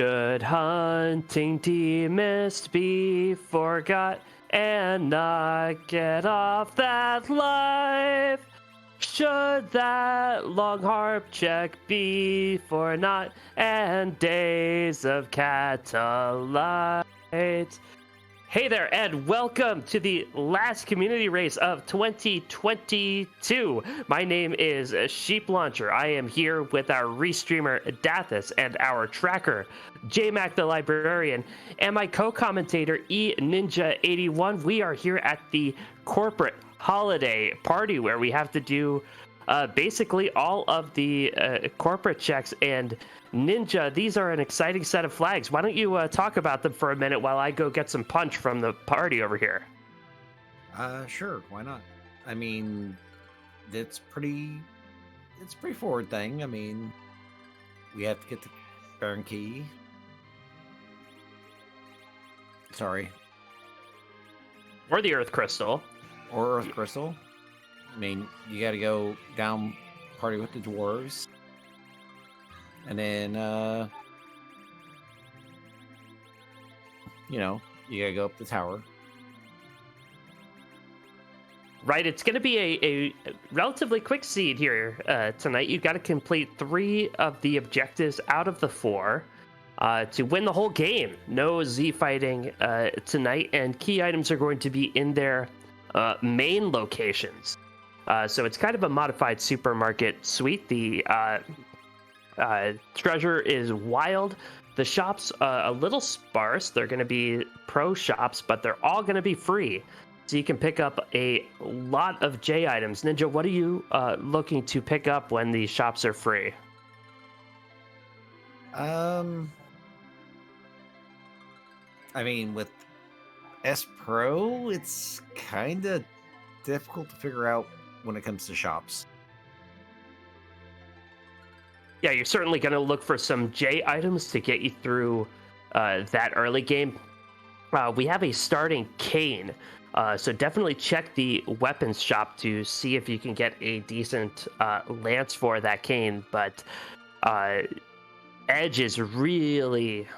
Should hunting demist be forgot and not get off that life? Should that long harp check be for naught and days of catalight? Hey there, and welcome to the last community race of 2022. My name is Sheep Launcher. I am here with our restreamer Dathis and our tracker JMac the Librarian and my co-commentator eNinja81. We are here at the corporate holiday party where we have to do basically all of the corporate checks. And Ninja, these are an exciting set of flags. Why don't you talk about them for a minute while I go get some punch from the party over here? Sure, why not? I mean, it's pretty forward thing. I mean, we have to get the Baron Key. Sorry. Or the Earth Crystal. Or Earth Crystal. I mean, you got to go down party with the dwarves. And then, you got to go up the tower. Right, it's going to be a relatively quick seed here tonight. You've got to complete 3 of the objectives out of the 4 to win the whole game. No Z fighting tonight, and key items are going to be in their main locations. So it's kind of a modified supermarket suite. The treasure is wild. The shops a little sparse. They're going to be pro shops, but they're all going to be free. So you can pick up a lot of J items. Ninja, what are you looking to pick up when the shops are free? I mean, with S Pro, it's kind of difficult to figure out when it comes to shops. Yeah, you're certainly going to look for some J items to get you through that early game. We have a starting cane, so definitely check the weapons shop to see if you can get a decent lance for that cane. But edge is really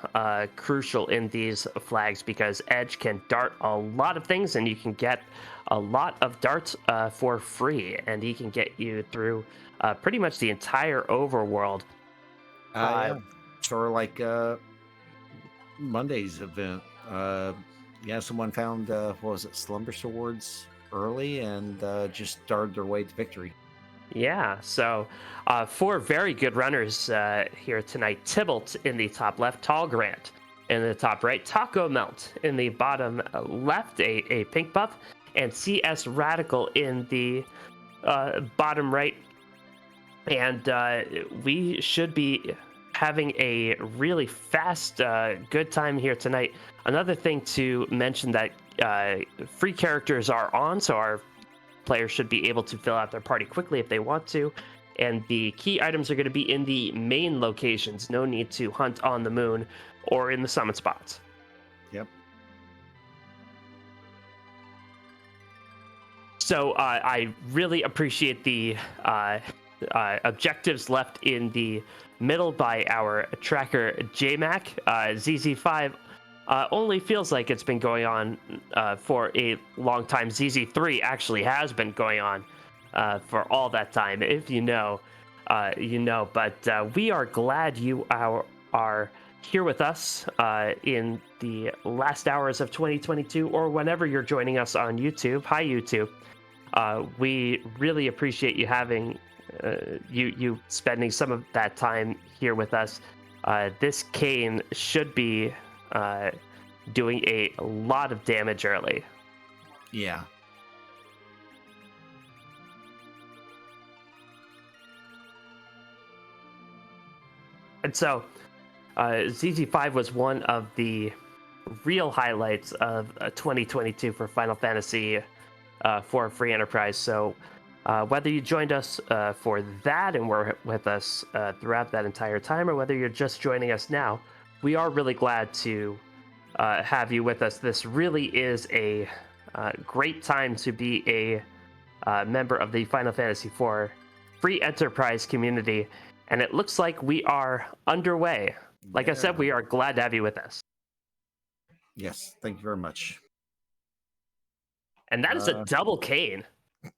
crucial in these flags because edge can dart a lot of things, and you can get a lot of darts for free, and he can get you through pretty much the entire overworld. Yeah. Sort of like Monday's event. Someone found Slumber Swords early and just started their way to victory. Yeah, so 4 very good runners here tonight. Tybalt in the top left, Tall Grant in the top right, Taco Melt in the bottom left, a pink buff, and CS Radical in the bottom right. And we should be having a really fast, good time here tonight. Another thing to mention that free characters are on, so our players should be able to fill out their party quickly if they want to. And the key items are going to be in the main locations. No need to hunt on the moon or in the summit spots. Yep. So I really appreciate the objectives left in the middle by our tracker JMac. ZZ5 only feels like it's been going on for a long time. ZZ3 actually has been going on for all that time. If you know, you know. But we are glad you are here with us in the last hours of 2022, or whenever you're joining us on YouTube. Hi, YouTube. We really appreciate you having you spending some of that time here with us. This cane should be doing a lot of damage early. Yeah. And so ZZ5 was one of the real highlights of 2022 for Final Fantasy for Free Enterprise. So whether you joined us for that and were with us throughout that entire time, or whether you're just joining us now, we are really glad to have you with us. This really is a great time to be a member of the Final Fantasy IV Free Enterprise community, and it looks like we are underway. Like I said, Yeah. we are glad to have you with us. Yes, thank you very much. And that is a double cane.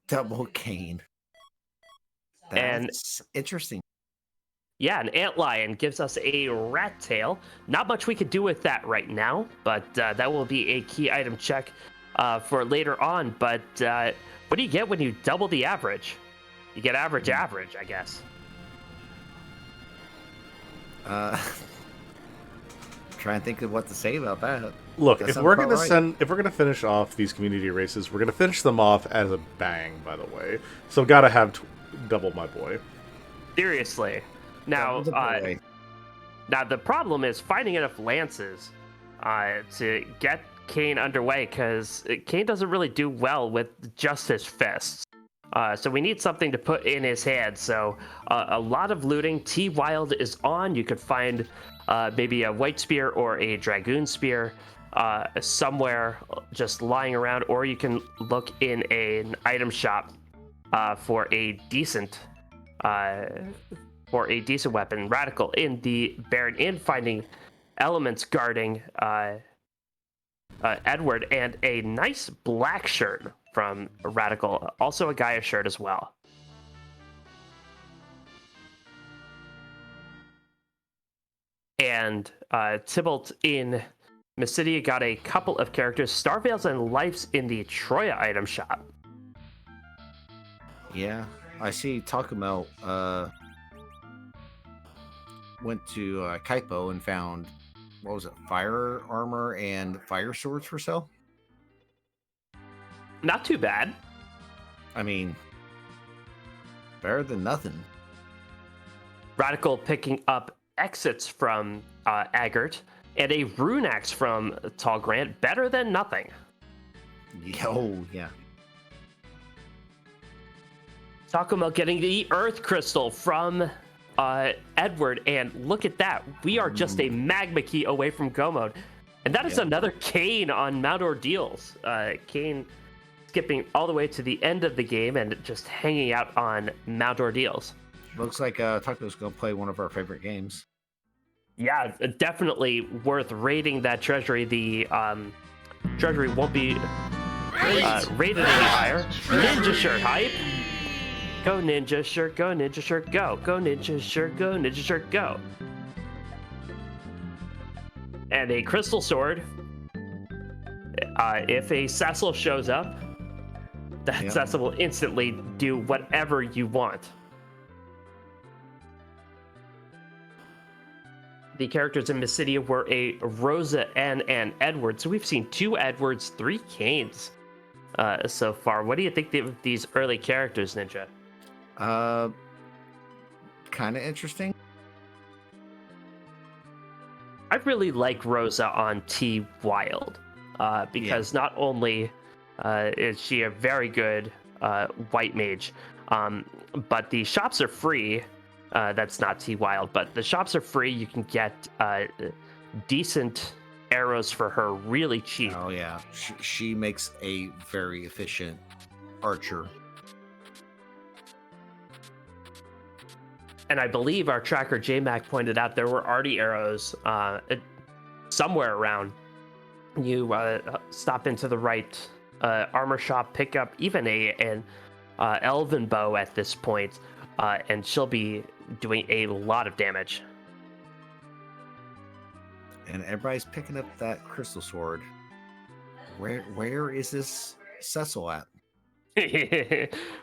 Double cane. And That's interesting. yeah, an antlion gives us a rat tail. Not much we could do with that right now, but that will be a key item check for later on. But what do you get when you double the average? You get average, I guess. Trying to think of what to say about that. Look, That if sounds we're about gonna right. if we're gonna finish off these community races, we're gonna finish them off as a bang. By the way, so gotta have double my boy. Seriously. Now, Double the boy. now the problem is finding enough lances to get Kane underway, because Kane doesn't really do well with just his fists. So we need something to put in his hand. So a lot of looting. T Wild is on. You could find maybe a white spear or a dragoon spear somewhere just lying around, or you can look in an item shop for a decent weapon. Radical in the Baron Inn, finding elements guarding Edward, and a nice black shirt from Radical, also a Gaia shirt as well. And Tybalt in Mysidia got a couple of characters, Starveils and Lifes in the Troya item shop. Yeah, I see Takumo went to Kaipo and found, what was it, fire armor and fire swords for sale? Not too bad. I mean, better than nothing. Radical picking up exits from Agert and a rune axe from Tall Grant. Better than nothing. Oh, yeah. Takumo getting the Earth Crystal from Edward, and look at that. We are just a magma key away from Go mode. And that is another Kane on Mount Ordeals. Kane skipping all the way to the end of the game and just hanging out on Mount Ordeals. Looks like Takumo's going to play one of our favorite games. Yeah, definitely worth raiding that treasury. The treasury won't be rated any higher. Ninja shirt hype. Go ninja shirt, go ninja shirt, go. Go ninja shirt, go ninja shirt, go. And a crystal sword. If a Cecil shows up, that Cecil will instantly do whatever you want. The characters in Mysidia were a Rosa and an Edward. So we've seen 2 Edwards, 3 Canes so far. What do you think of these early characters, Ninja? Kind of interesting. I really like Rosa on T Wild because not only is she a very good white mage, but the shops are free. That's not T Wild, but the shops are free. You can get decent arrows for her really cheap. Oh, yeah. She makes a very efficient archer. And I believe our tracker JMac pointed out there were already arrows somewhere around. You stop into the right armor shop, pick up even an elven bow at this point, and she'll be doing a lot of damage. And everybody's picking up that crystal sword. Where is this Cecil at?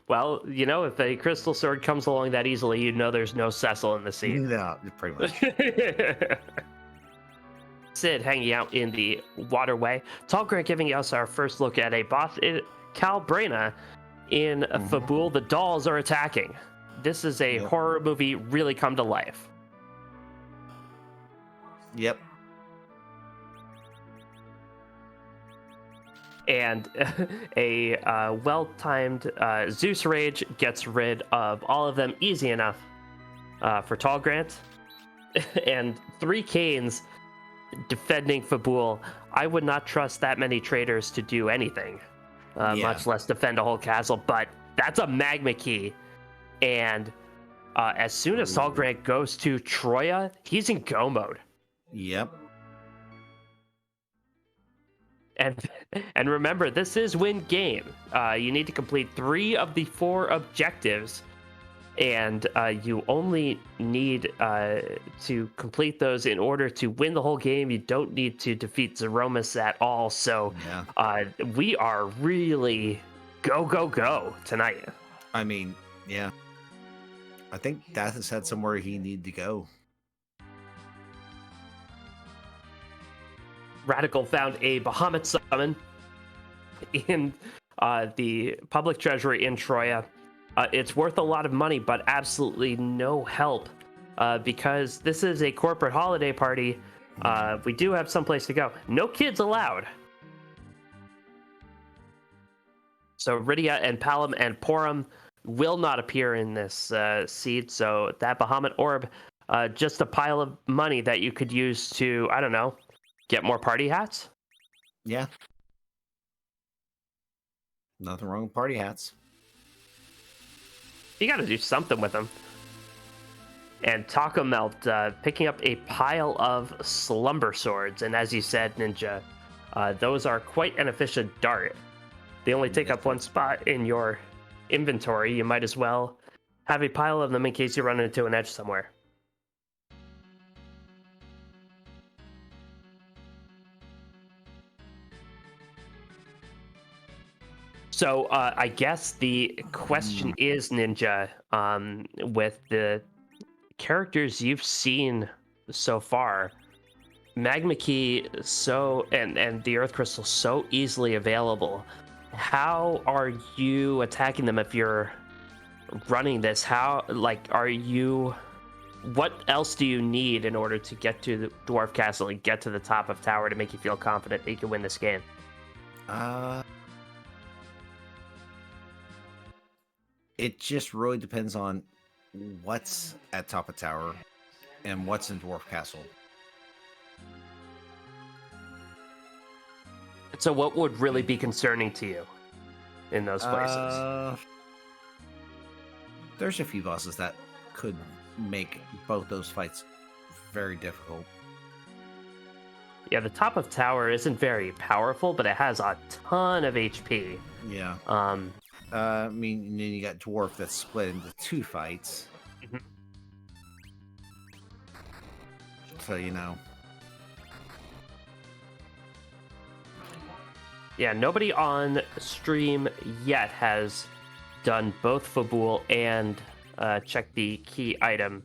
Well, you know, if a crystal sword comes along that easily, you know there's no Cecil in the sea. No, pretty much. Sid hanging out in the waterway. Tall Grant giving us our first look at a boss, Calbrena in Fabul. The dolls are attacking. This is a horror movie really come to life. Yep. And a well-timed Zeus Rage gets rid of all of them easy enough for Tall Grant. And 3 Canes defending Fabul. I would not trust that many traders to do anything, much less defend a whole castle, but that's a magma key. And as soon as Tall Grant goes to Troya, he's in go mode. Yep. And remember, this is win game. You need to complete 3 of the 4 objectives, and you only need to complete those in order to win the whole game. You don't need to defeat Zeromus at all. So Yeah. we are really go tonight. I mean, yeah. I think Death has had somewhere he need to go. Radical found a Bahamut summon in the public treasury in Troya. It's worth a lot of money, but absolutely no help because this is a corporate holiday party. We do have someplace to go. No kids allowed. So Rydia and Palom and Porum will not appear in this seed. So that Bahamut orb, just a pile of money that you could use to, I don't know, get more party hats? Yeah. Nothing wrong with party hats. You got to do something with them. And Taco Melt picking up a pile of Slumber Swords. And as you said, Ninja, those are quite an efficient dart. They only take up 1 spot in your inventory. You might as well have a pile of them in case you run into an edge somewhere. So I guess the question is, Ninja, with the characters you've seen so far, Magma Key and the Earth Crystal so easily available, how are you attacking them if you're running this? What else do you need in order to get to the Dwarf Castle and get to the top of tower to make you feel confident that you can win this game? It just really depends on what's at top of tower and what's in Dwarf Castle. So what would really be concerning to you in those places? There's a few bosses that could make both those fights very difficult. Yeah, the top of tower isn't very powerful, but it has a ton of HP. Yeah. I mean, and then you got Dwarf that's split into 2 fights. Mm-hmm. So, you know. Yeah, nobody on stream yet has done both Fabul and checked the key item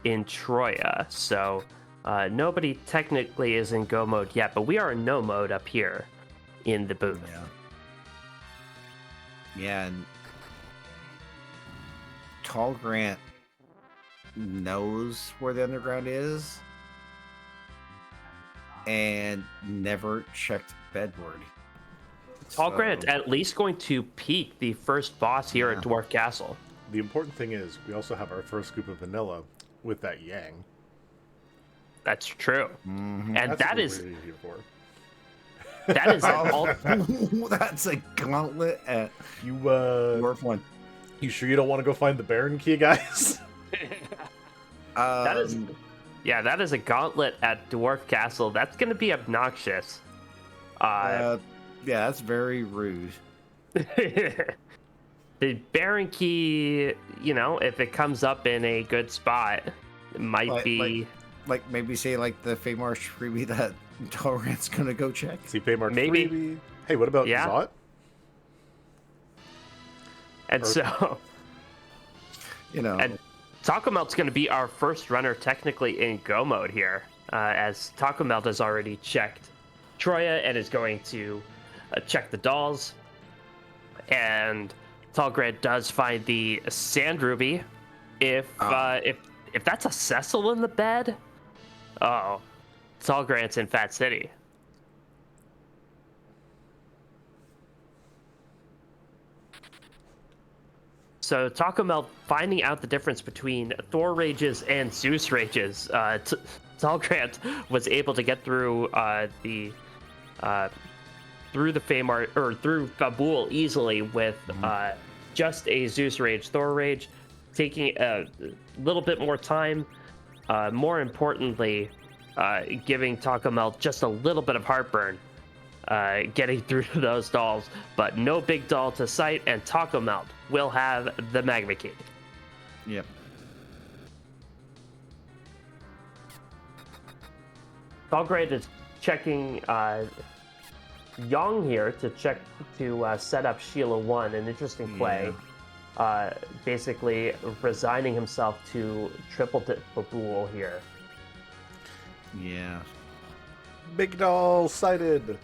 in Troya. So nobody technically is in go mode yet, but we are in no mode up here in the booth. Yeah. Yeah, and Tall Grant knows where the underground is and never checked Bedward. Tall Grant's at least going to peak the first boss here at Dwarf Castle. The important thing is we also have our first scoop of vanilla with that Yang. That's true. Mm-hmm. And That's that what is we're here for. that is an That's a gauntlet at You Dwarf 1. you sure you don't want to go find the Baron key, guys? that is a gauntlet at Dwarf Castle. That's going to be obnoxious. Yeah, that's very rude. The Baron key, you know, if it comes up in a good spot, it might be like maybe say like the Feymarsh freebie that Tall Grant's gonna go check. See Paymart Maybe. freebie. Hey, what about Zot? And so, You know, and Taco Melt's going to be our first runner technically in go mode here, as Taco Melt has already checked Troya and is going to check the dolls. And Tall Grant does find the Sand Ruby. If that's a Cecil in the bed, Tall Grant's in Fat City. So Taco Melt finding out the difference between Thor Rages and Zeus Rages. Tall Grant was able to get through the Feymarsh or through Fabul easily with just a Zeus Rage, Thor Rage, taking a little bit more time. More importantly, giving Taco Melt just a little bit of heartburn getting through those dolls. But no big doll to sight, and Taco Melt will have the Magma Key. Yep. Talgrade is checking Yang here to set up Sheila 1, an interesting play. Basically resigning himself to triple Babool here. Yeah. Big doll sighted.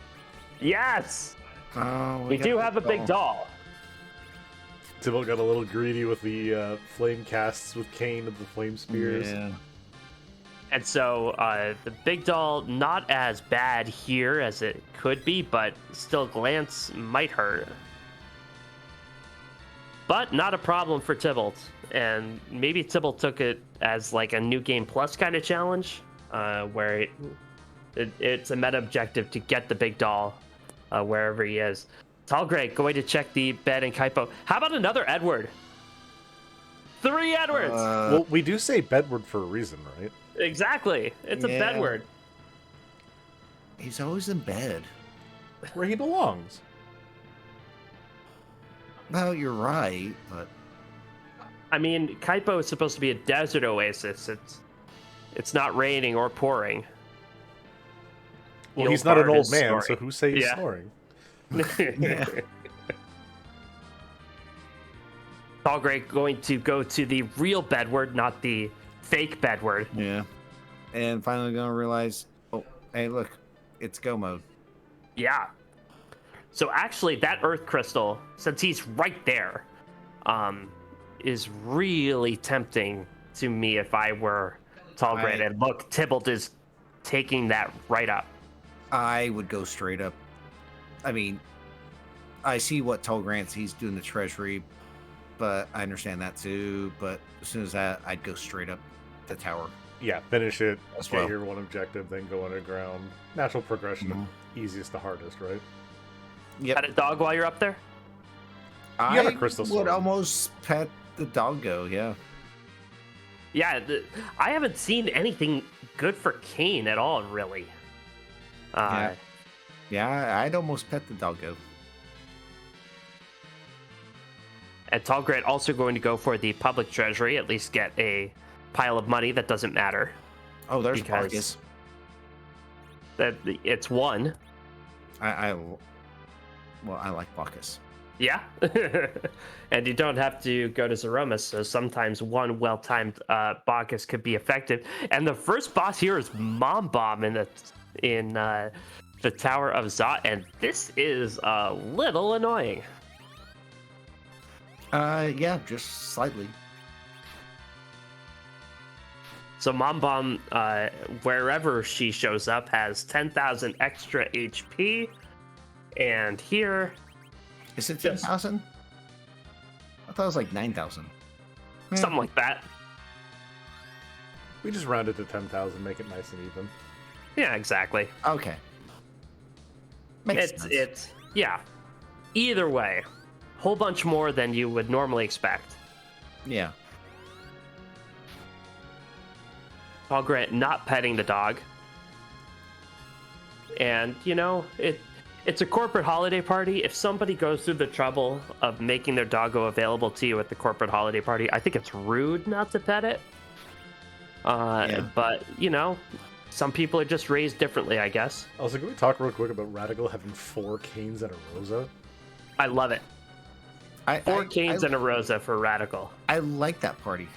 Yes! Oh, We do have a big doll. Tibble got a little greedy with the flame casts with Kane and the flame spears. Yeah. And so the big doll, not as bad here as it could be, but still glance might hurt. But not a problem for Tybalt. And maybe Tybalt took it as like a New Game Plus kind of challenge, where it's a meta objective to get the big doll wherever he is. Talgrade going to check the bed and Kaipo. How about another Edward? 3 Edwards! Well, we do say bedward for a reason, right? Exactly. It's a bedward. He's always in bed. Where he belongs. Well, you're right, but I mean, Kaipo is supposed to be a desert oasis. It's not raining or pouring. Well, he's not an old man, so who say he's snoring? yeah. Talgrade going to go to the real bedward, not the fake bedward. Yeah. And finally gonna realize, oh, hey, look, it's go mode. Yeah. So actually, that Earth Crystal, since he's right there, is really tempting to me if I were Talgrade. And look, Tybalt is taking that right up. I would go straight up. I mean, I see what Talgrant's, he's doing the treasury, but I understand that too. But as soon as that, I'd go straight up the tower. Yeah, finish it, As get well. your one objective, then go underground. Natural progression of easiest to hardest, right? Yep. Pet a dog while you're up there? I have a crystal would sword. almost pet the doggo, yeah. Yeah, I haven't seen anything good for Kane at all, really. Yeah, I'd almost pet the doggo. And Talgrade also going to go for the public treasury, at least get a pile of money that doesn't matter. Oh, there's Because- Marcus. That it's one. I like Bacchus. Yeah. And you don't have to go to Zeromus, so sometimes one well-timed Bacchus could be effective. And the first boss here is Mom Bomb in the Tower of Zot, and this is a little annoying. Yeah, just slightly. So Mom Bomb, wherever she shows up, has 10,000 extra HP. And here, Is it 10,000? I thought it was like 9,000. something like that. We just round it to 10,000, make it nice and even. Yeah, exactly. Okay. Makes sense. It's yeah. Either way, whole bunch more than you would normally expect. Yeah. Paul Grant not petting the dog. And, you know, it's a corporate holiday party. If somebody goes through the trouble of making their doggo available to you at the corporate holiday party, I think it's rude not to pet it. But, you know, some people are just raised differently, I guess. Also, can we talk real quick about Radical having 4 Canes and a Rosa? I love it. 4 Canes and a Rosa for Radical. I like that party.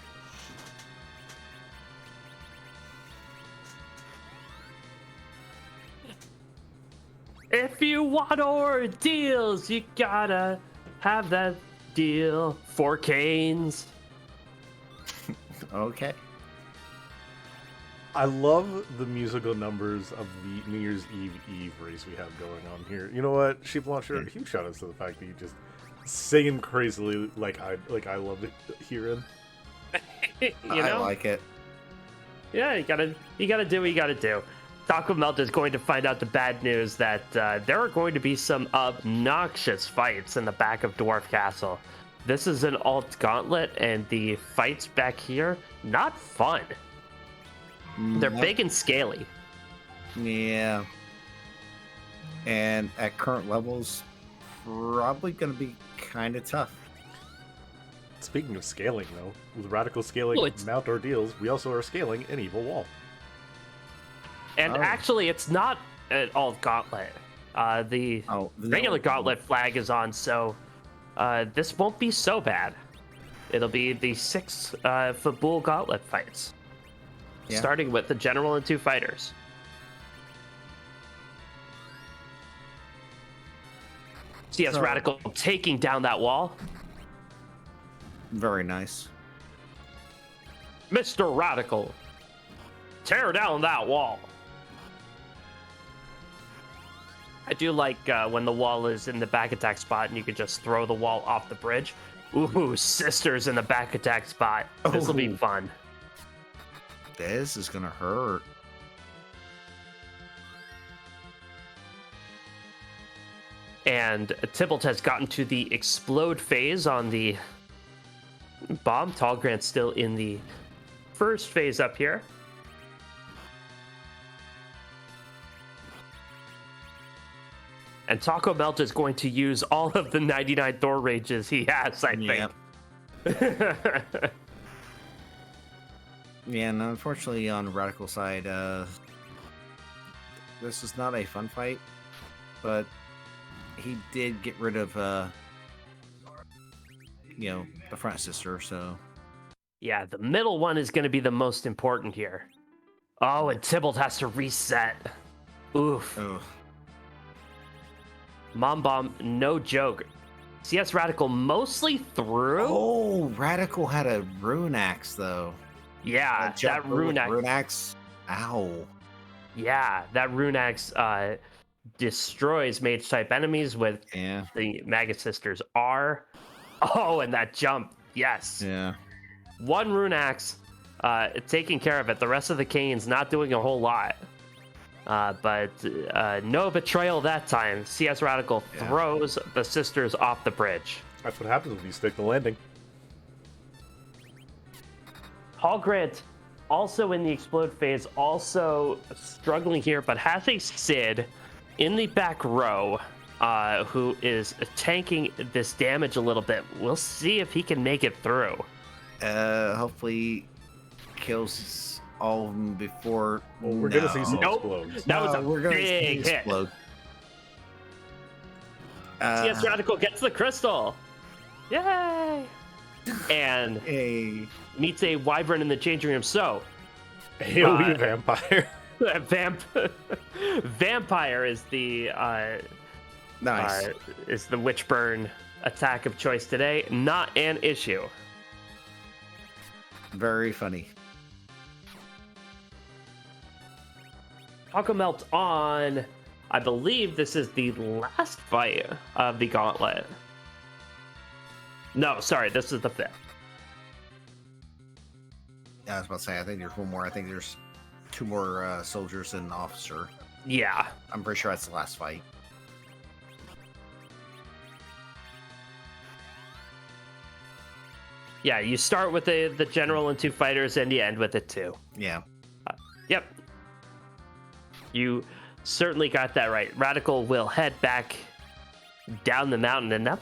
If you want ordeals, you gotta have that deal. 4 Canes. Okay. I love the musical numbers of the New Year's Eve race we have going on here. You know what, Sheep Launcher? Huge shout outs to the fact that you just singing crazily like I love it hearing. You know? I like it. Yeah, you gotta do what you gotta do. Taco Melt is going to find out the bad news that there are going to be some obnoxious fights in the back of Dwarf Castle. This is an alt gauntlet, and the fights back here, not fun. They're big and scaly. Yeah. And at current levels, probably going to be kind of tough. Speaking of scaling, though, with radical scaling Well, it's- mount ordeals, we also are scaling an evil wall. And Oh. actually, it's not at all Gauntlet. The regular Gauntlet flag is on, so this won't be so bad. It'll be the 6 Fabul Gauntlet fights, starting with the general and 2 fighters. CS Radical taking down that wall. Very nice. Mr. Radical, tear down that wall. I do like when the wall is in the back attack spot and you can just throw the wall off the bridge. Ooh, sisters in the back attack spot. This will be fun. This is going to hurt. And Tybalt has gotten to the explode phase on the bomb. Tallgrant's still in the first phase up here. And Taco Melt is going to use all of the 99 Thor rages he has, I think. Yep. Yeah, and unfortunately on the Radical side, this is not a fun fight, but he did get rid of, the front sister, so... Yeah, the middle one is going to be the most important here. Oh, and Tybalt has to reset. Oof. Ugh. Mom Bomb, no joke. CS Radical mostly through. Oh, Radical had a Rune Axe, though. Yeah, that Rune Axe. Rune Axe. Ow. Yeah, that Rune Axe destroys mage type enemies with Yeah. the Magus Sisters R. Oh, and that jump. Yes. Yeah. One Rune Axe taking care of it. The rest of the Canes not doing a whole lot. But no betrayal that time. CS Radical throws the sisters off the bridge. That's what happens when you stick the landing. Hall Grant, also in the explode phase, also struggling here, but has a Sid in the back row who is tanking this damage a little bit. We'll see if he can make it through. Hopefully kills all of them before... Well, we're gonna see some Nope. explodes. That was a we're gonna big hit. explode. CS Radical gets the crystal. Yay! And Hey. meets a wyvern in the changing room. So, AoE vampire. Vampire is the Nice. is the Witchburn attack of choice today. Not an issue. Very funny. Taco Melt on. I believe this is the last fight of the gauntlet. No, sorry, this is the 5th. Yeah, I was about to say, I think there's one more. I think there's 2 more soldiers and an officer. Yeah. I'm pretty sure that's the last fight. Yeah, you start with the general and 2 fighters, and you end with it too. Yeah. Yep. You certainly got that right. Radical will head back down the mountain, and that,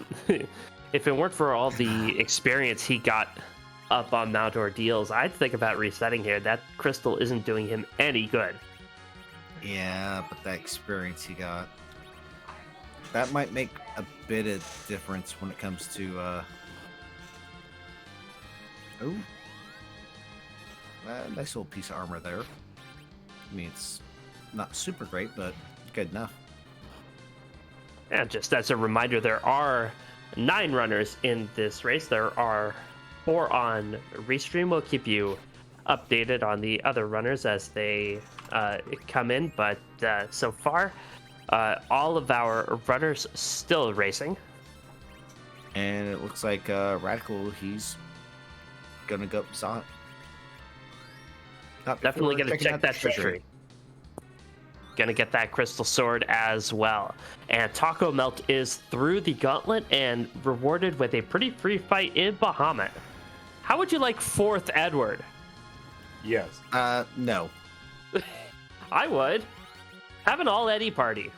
if it weren't for all the experience he got up on Mount Ordeals, I'd think about resetting here. That crystal isn't doing him any good. Yeah, but that experience he got, that might make a bit of difference when it comes to nice little piece of armor there. I mean, it's not super great, but good enough. And just as a reminder, there are 9 runners in this race. There are 4 on Restream. We'll keep you updated on the other runners as they come in, but so far, all of our runners still racing. And it looks like Radical, he's gonna go saw it. Definitely gonna check that treasury. Gonna get that crystal sword as well. And Taco Melt is through the gauntlet and rewarded with a pretty free fight in Bahamut. How would you like 4th Edward? Yes. No. I would. Have an all Eddie party.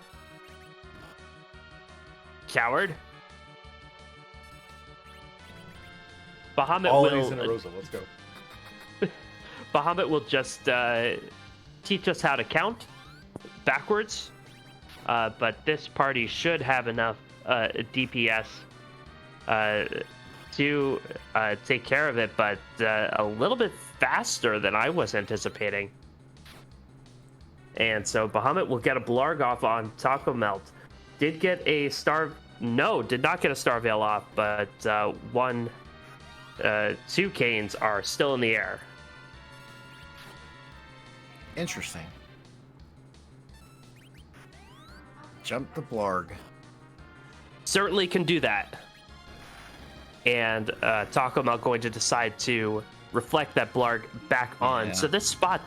Coward. Bahamut All will. Eddie's in a Rosa. Let's go. Bahamut will just teach us how to count backwards. But this party should have enough DPS to take care of it, but a little bit faster than I was anticipating. And so Bahamut will get a Blarg off on Taco Melt. Did get a Star... No, did not get a Star Veil off, but two Canes are still in the air. Interesting. Jump the Blarg. Certainly can do that. And Taco Melt going to decide to reflect that Blarg back on. Yeah. So this spot,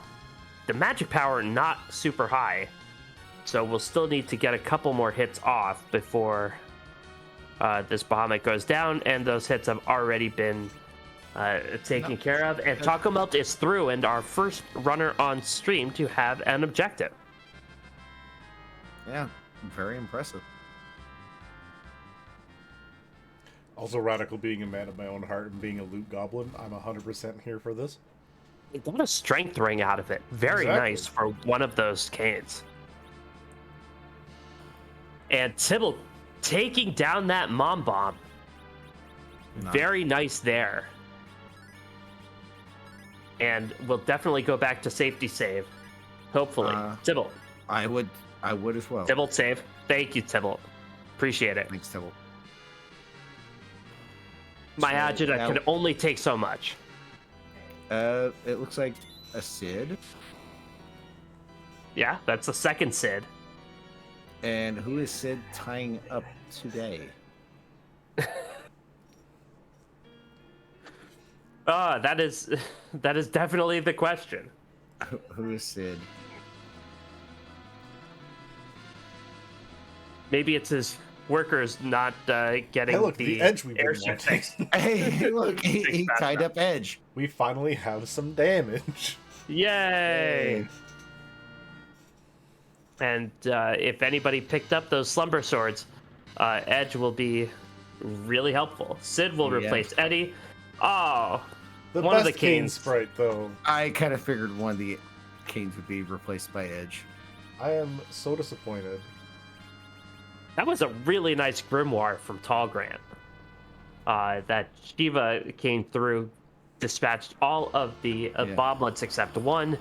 the magic power not super high. So we'll still need to get a couple more hits off before this Bahamut goes down. And those hits have already been taken care of. And Taco Melt is through and our first runner on stream to have an objective. Yeah, very impressive. Also, Radical being a man of my own heart and being a loot goblin, I'm 100% here for this. It got a strength ring out of it. Very Exactly. nice for one of those Canes. And Tibble taking down that Mom Bomb. Nice. Very nice there. And we'll definitely go back to safety save. Hopefully. Tibble. I would as well. Tibble save. Thank you, Tibble. Appreciate it. Thanks, Tibble. My So, agita now- can only take so much. It looks like a Sid. Yeah, that's the second Sid. And who is Sid tying up today? That is definitely the question. Who is Sid? Maybe it's his workers not getting Hey, look, the edge we've been airship wanting. fixed. Hey, look, he Fast tied enough. up Edge. We finally have some damage. Yay! And if anybody picked up those slumber swords, Edge will be really helpful. Sid will Yeah. replace Eddie. Oh, The One of best the Cane Canes. sprite, though. I kind of figured one of the Canes would be replaced by Edge. I am so disappointed. that was a really nice grimoire from Tall Grant. That Shiva came through, dispatched all of the Yeah. bomblets except one,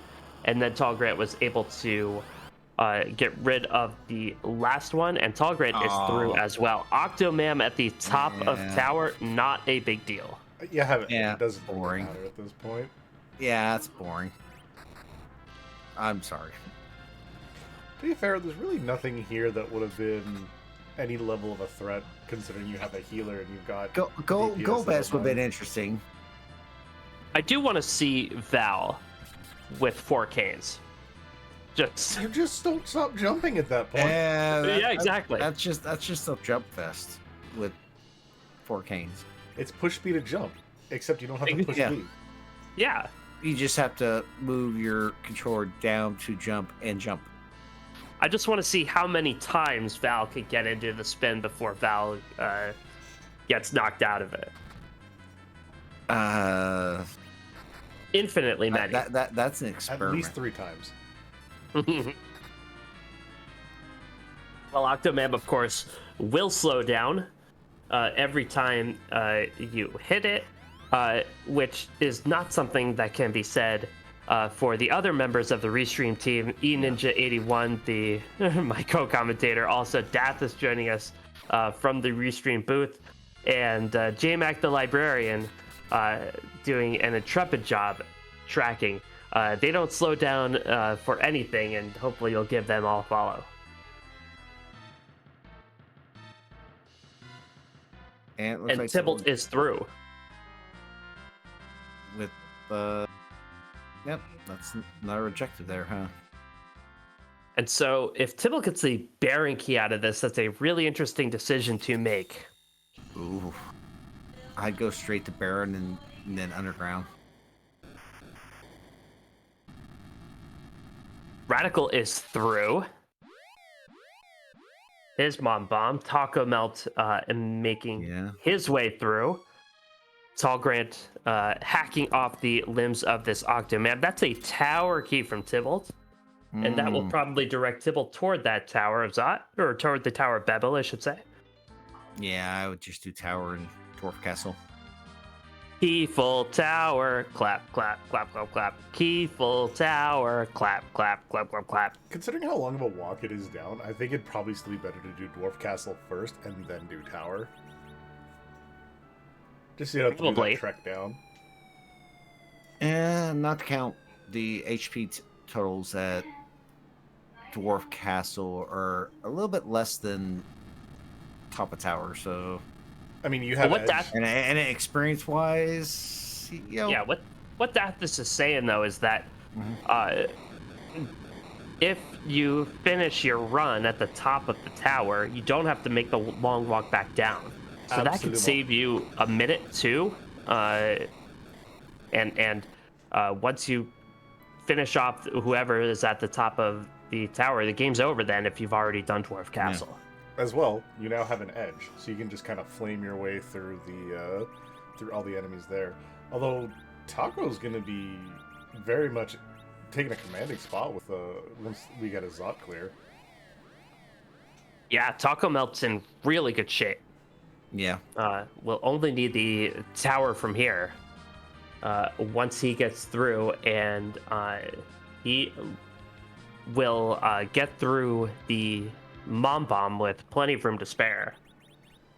and then Tall Grant was able to get rid of the last one, and Tall Grant is through as well. Octomam at the top of Yeah. tower, not a big deal. Yeah, it doesn't boring. matter at this point. Yeah, that's boring. I'm sorry. To be fair, there's really nothing here that would have been any level of a threat, considering you have a healer and you've got Go DPS best would have level been interesting. I do want to see Val with 4 Canes. Just You just don't stop jumping at that point. yeah, exactly. That's just a jump fest with 4 Canes. It's push speed to jump, except you don't have to push Yeah. speed. Yeah, You just have to move your controller down to jump and jump. I just want to see how many times Val could get into the spin before Val gets knocked out of it. Infinitely many. That's an At experiment. least 3 times. Well, Octomam, of course, will slow down every time you hit it, which is not something that can be said for the other members of the Restream team. eNinja81, my co-commentator, also Dath is joining us from the Restream booth, and JMac the librarian doing an intrepid job tracking. They don't slow down for anything, and hopefully you'll give them all a follow. And, it looks And like Tybalt is through. with yep, that's another objective there, huh? And so if Tybalt gets the Baron key out of this, that's a really interesting decision to make. Ooh. I'd go straight to Baron and then Underground. Radical is through. his mom bomb. Taco Melt making Yeah. his way through. Tall Grant hacking off the limbs of this Octomam. That's a tower key from Tybalt. And that will probably direct Tybalt toward that tower of Zot, or toward the Tower of Babel, I should say. Yeah, I would just do Tower and Dwarf Castle. Key full tower, clap, clap, clap, clap, clap. Key full tower, clap, clap, clap, clap, clap. Considering how long of a walk it is down, I think it'd probably still be better to do Dwarf Castle first and then do Tower. Just so you don't have to do Probably. that trek down. And not to count the HP totals at Dwarf Castle are a little bit less than top of tower, so I mean, you have what edge. that and experience wise, you know, yeah, what Dathis is saying though is that if you finish your run at the top of the tower, you don't have to make the long walk back down. So that could Absolutely. save you a minute too. And once you finish off whoever is at the top of the tower, the game's over then if you've already done Dwarf Castle. As well, you now have an edge, so you can just kind of flame your way through the through all the enemies there. Although Taco's going to be very much taking a commanding spot with once we get a Zot clear. Yeah, Taco Melt's in really good shape. yeah, We'll only need the tower from here once he gets through, and he will get through the Mom Bomb with plenty of room to spare.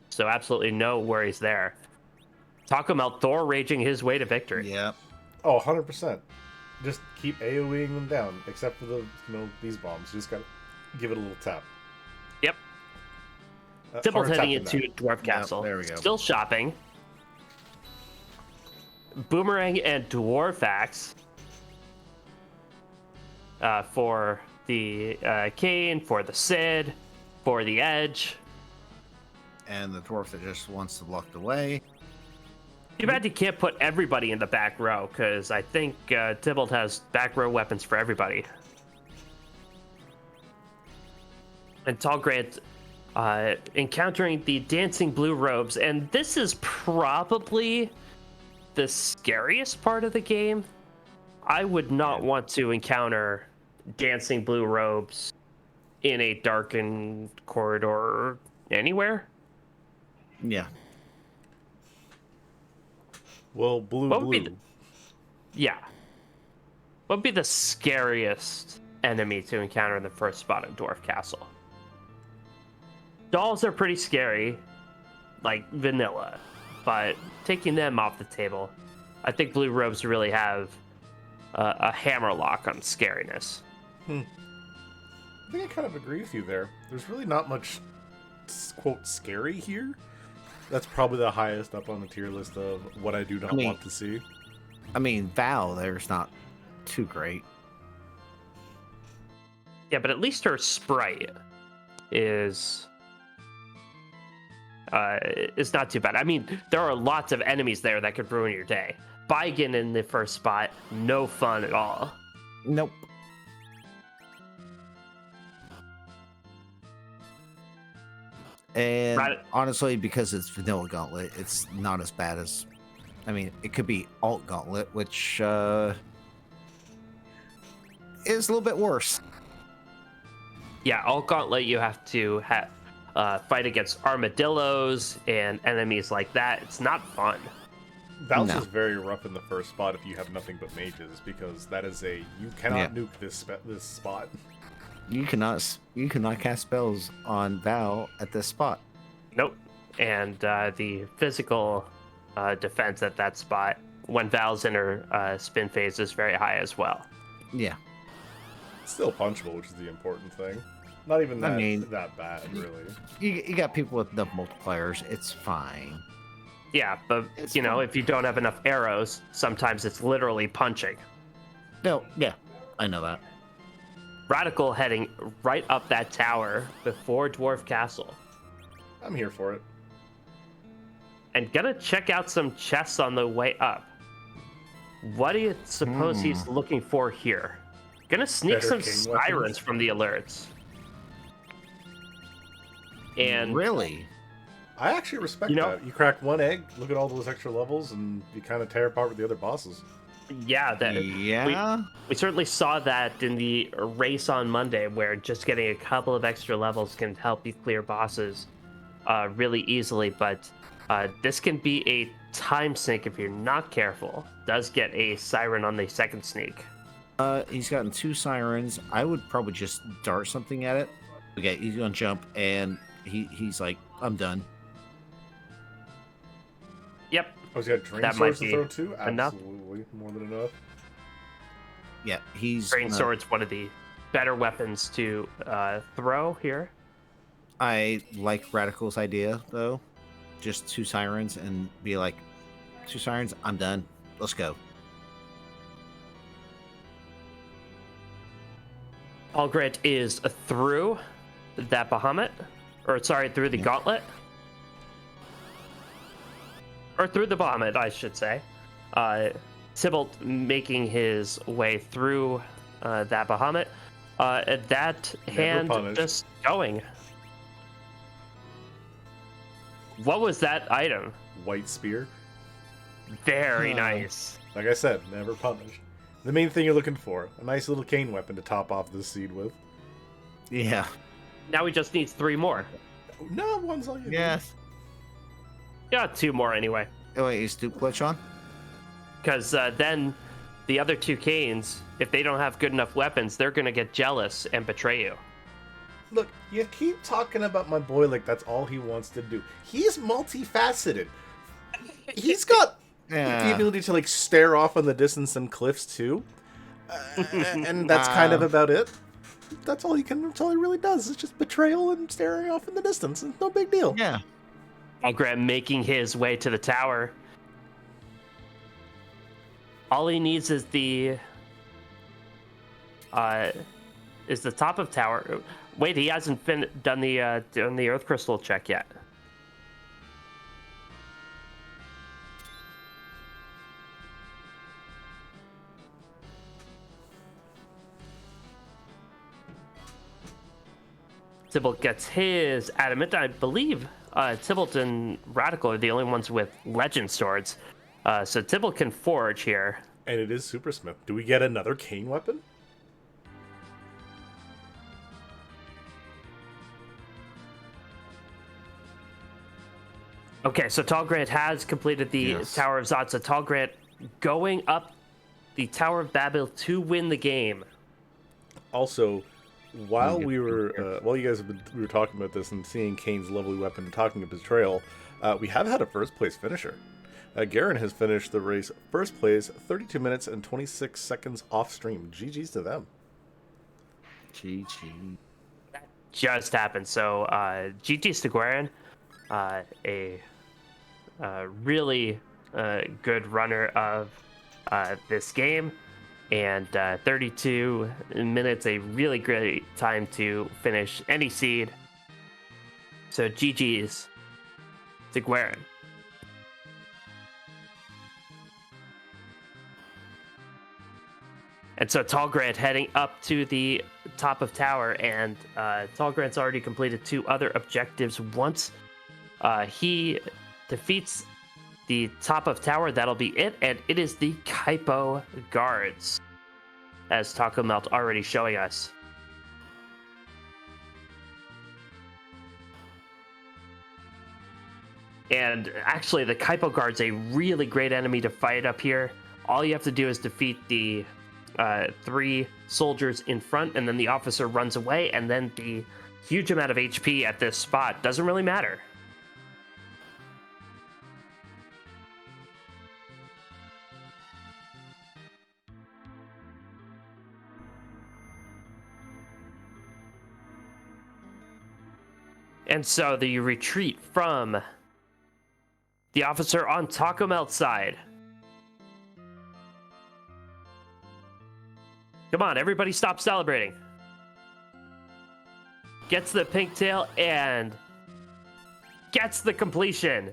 So absolutely no worries there. Taco Melt Thor raging his way to victory. yeah. Oh, 100%. Just keep AoEing them down, except for these bombs. You just gotta give it a little tap. Yep. Hard Tybalt heading tap in into Dwarf Castle. there we go. Still shopping. Boomerang and Dwarfax for the Kane, for the Sid, for the Edge. And the dwarf that just wants to lock the way. Too bad you can't put everybody in the back row, because I think Tybalt has back row weapons for everybody. And Tall Grant encountering the dancing blue robes, and this is probably the scariest part of the game. I would not want to encounter dancing blue robes in a darkened corridor anywhere. Yeah. Well, blue. Yeah. What would be the scariest enemy to encounter in the first spot in Dwarf Castle? Dolls are pretty scary, like vanilla, but taking them off the table, I think blue robes really have a hammerlock on scariness. I think I kind of agree with you there. There's really not much, quote, scary here. That's probably the highest up on the tier list of what I do not want to see. I mean, Val there's not too great. Yeah, but at least her sprite is not too bad. I mean, there are lots of enemies there that could ruin your day. Baigen in the first spot, no fun at all. Nope. And honestly, because it's vanilla gauntlet, it's not as bad as. I mean, it could be alt gauntlet, which is a little bit worse. Yeah, alt gauntlet, you have to fight against armadillos and enemies like that. It's not fun. Val's is very rough in the first spot if you have nothing but mages, because that is you cannot nuke this spot. You cannot cast spells on Val at this spot. Nope. And the physical defense at that spot when Val's in her spin phase is very high as well. Yeah. It's still punchable, which is the important thing. Not even that bad, really. You got people with enough multipliers, it's fine. Yeah, but It's know, fine. if you don't have enough arrows, sometimes it's literally punching. No, yeah, I know that. Radical heading right up that tower before Dwarf Castle. I'm here for it. And gonna check out some chests on the way up. What do you suppose he's looking for here? Gonna sneak Better some king sirens weapons? from the alerts. And Really? I actually respect You know- that. You crack one egg, look at all those extra levels, and you kind of tear apart with the other bosses. yeah, Yeah. we certainly saw that in the race on Monday, where just getting a couple of extra levels can help you clear bosses really easily. But this can be a time sink if you're not careful. Does get a siren on the second sneak. He's gotten 2 sirens. I would probably just dart something at it. Okay, he's gonna jump, and he's like, I'm done. Yep. Oh, he's got drain That might swords to be throw too? enough. Absolutely, more than enough. Yeah, he's Drain gonna- sword's one of the better weapons to throw here. I like Radical's idea though. Just 2 sirens and be like, 2 sirens, I'm done. Let's go. Algret is through that Bahamut, or sorry, through the gauntlet, or through the Bahamut, I should say. Tybalt making his way through that Bahamut. That hand punished. just going. What was that item? White spear. Very Huh. nice. Like I said, never punished. The main thing you're looking for, a nice little cane weapon to top off this seed with. Yeah. Now we just need 3 more. No, one's all you need. Yes. Yeah, 2 more anyway. Oh wait, is Stoop Glitch on? Because then the other 2 canes, if they don't have good enough weapons, they're going to get jealous and betray you. Look, you keep talking about my boy like that's all he wants to do. He's multifaceted. He's got the Yeah. ability to like stare off in the distance and cliffs too, and that's kind of about it. That's all he can. That's all he really does. It's just betrayal and staring off in the distance. It's no big deal. Yeah. Algret making his way to the tower. All he needs is the top of tower. Wait, he hasn't done the Earth Crystal check yet. Tybalt gets his adamant. I believe Tybalt and Radical are the only ones with legend swords. So Tybalt can forge here. And it is Super Smith. Do we get another cane weapon? Okay, so Talgrand has completed the Yes. Tower of Zod. So Talgrand going up the Tower of Babel to win the game. Also, while get we were, while you guys we were talking about this and seeing Kane's lovely weapon and talking of betrayal, we have had a first place finisher. Garen has finished the race first place, 32 minutes and 26 seconds off stream. GG's to them. GG. Just happened. So GG's to Guerin, a really good runner of this game, and 32 minutes, a really great time to finish any seed. So GG's to Guerin. And so Talgrand heading up to the top of tower, and Talgrand's already completed 2 other objectives. Once he defeats the top of tower, that'll be it, and it is the Kaipo guards, as Taco Melt already showing us. And actually, the Kaipo guard's a really great enemy to fight up here. All you have to do is defeat the 3 soldiers in front, and then the officer runs away, and then the huge amount of HP at this spot doesn't really matter. And so the retreat from the officer on Taco Melt's side. Come on, everybody stop celebrating. Gets the pink tail and gets the completion.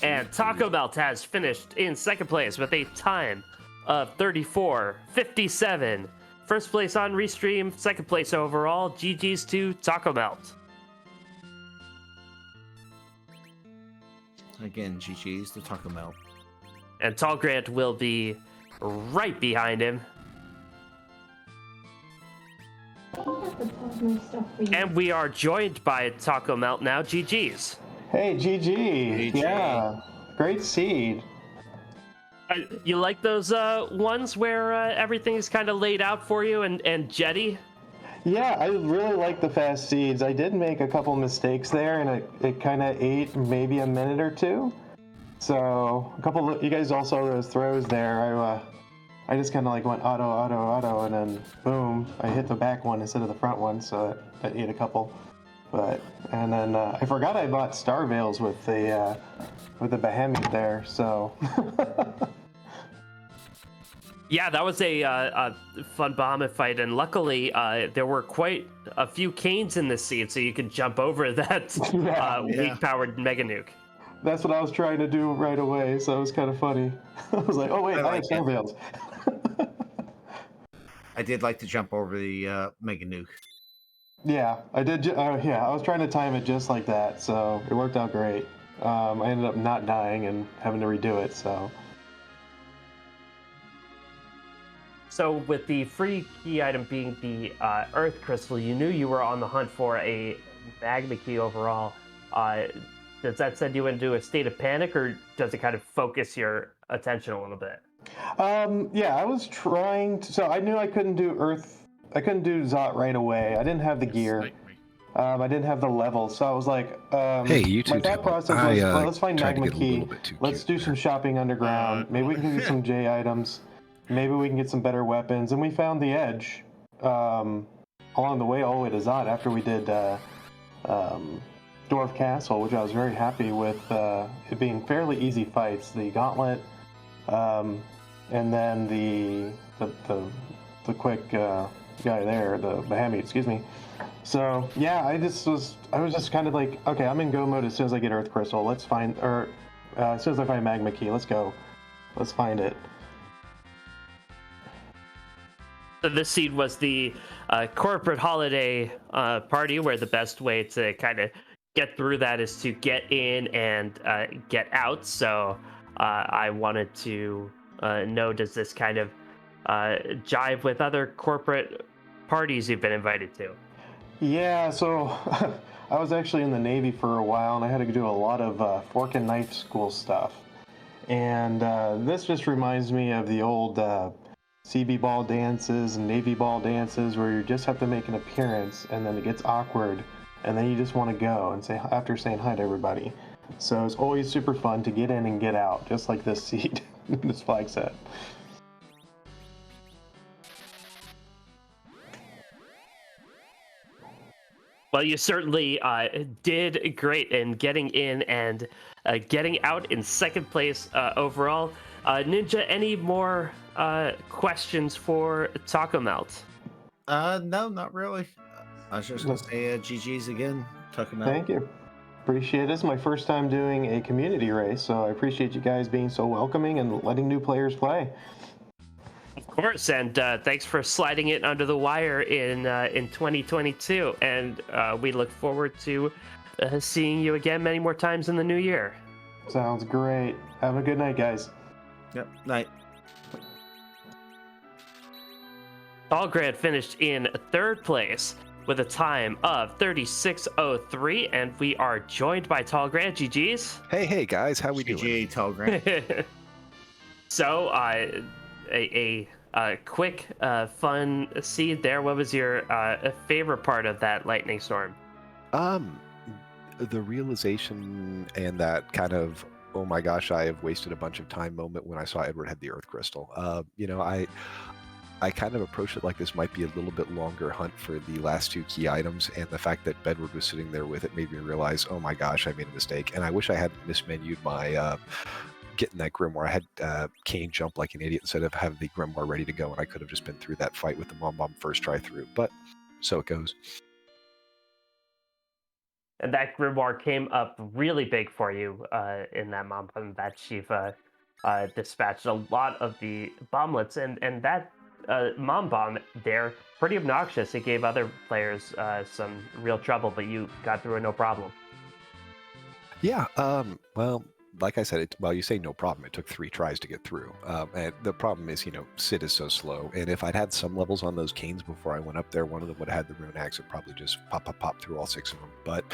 And Taco Melt has finished in second place with a time of 34:57. First place on Restream, second place overall. GG's to Taco Melt. Again, GG's to Taco Melt. And Tall Grant will be right behind him. And we are joined by Taco Melt now. GG's. Hey, GG. GG. Yeah, great seed. You like those ones where everything is kind of laid out for you and jetty? Yeah, I really like the fast seeds. I did make a couple mistakes there, and it kind of ate maybe a minute or two. So a couple of you guys all saw those throws there. I just kind of like went auto, and then boom, I hit the back one instead of the front one, so that ate a couple. And then I forgot I bought Star Veils with the Behemoth there, so. Yeah, that was a fun Bahamut fight, and luckily there were quite a few canes in the seed, so you could jump over that weak-powered Mega Nuke. That's what I was trying to do right away, so it was kind of funny. I was like, oh wait, I have Star Veils. I did like to jump over the Mega Nuke. Yeah, I did. I was trying to time it just like that, so it worked out great. I ended up not dying and having to redo it, so. So with the free key item being the Earth Crystal, you knew you were on the hunt for a Magma Key overall. Does that send you into a state of panic, or does it kind of focus your attention a little bit? Yeah, I was trying to. So I knew I couldn't do Earth. I couldn't do Zot right away. I didn't have the gear. I didn't have the level, so I was like, hey, you two. My thought process was, well, let's find Magma Key. Let's do some shopping underground. Maybe we can get some J items. Maybe we can get some better weapons. And we found the edge along the way, all the way to Zot after we did Dwarf Castle, which I was very happy with it being fairly easy fights. The Gauntlet, and then the quick guy there, the Behemoth, excuse me. So yeah, I was just kind of like, okay, I'm in go mode as soon as I get Earth Crystal. Let's find, or as soon as I find Magma Key, let's go. Let's find it. So this seed was the corporate holiday party, where the best way to kind of get through that is to get in and get out. So I wanted to know, does this kind of jive with other corporate parties you've been invited to? Yeah, so I was actually in the Navy for a while, and I had to do a lot of fork and knife school stuff. And this just reminds me of the old CB ball dances and Navy ball dances, where you just have to make an appearance, and then it gets awkward, and then you just want to go and say after saying hi to everybody. So it's always super fun to get in and get out, just like this seed, this flag set. Well, you certainly did great in getting in and getting out in second place overall. Ninja, any more questions for Taco Melt? No, not really. I was just gonna say GG's again, Taco Melt. Thank you. Appreciate it. This is my first time doing a community race, so I appreciate you guys being so welcoming and letting new players play. Of course, and thanks for sliding it under the wire in 2022, and we look forward to seeing you again many more times in the new year. Sounds great. Have a good night, guys. Yep, night. Tall Grant finished in third place with a time of 36:03, and we are joined by Tall Grant. GG's. Hey guys, how we doing? GG, Tall Grant. So, a quick, fun seed there. What was your favorite part of that lightning storm? The realization and that kind of, oh my gosh, I have wasted a bunch of time moment when I saw Edward had the Earth Crystal. I kind of approached it like this might be a little bit longer hunt for the last two key items, and the fact that Bedward was sitting there with it made me realize, oh my gosh, I made a mistake, and I wish I hadn't mismenued my getting that Grimoire. I had Kane jump like an idiot instead of having the Grimoire ready to go, and I could have just been through that fight with the Mom Bomb first try through, but so it goes. And that Grimoire came up really big for you in that Mom Bomb batch. You've dispatched a lot of the bomblets, and that Mom Bomb there, pretty obnoxious. It gave other players some real trouble, but you got through it no problem. Yeah, well, like I said, well, you say no problem. It took 3 tries to get through. And the problem is, Sid is so slow. And if I'd had some levels on those canes before I went up there, one of them would have had the rune axe and probably just pop through all 6 of them. But,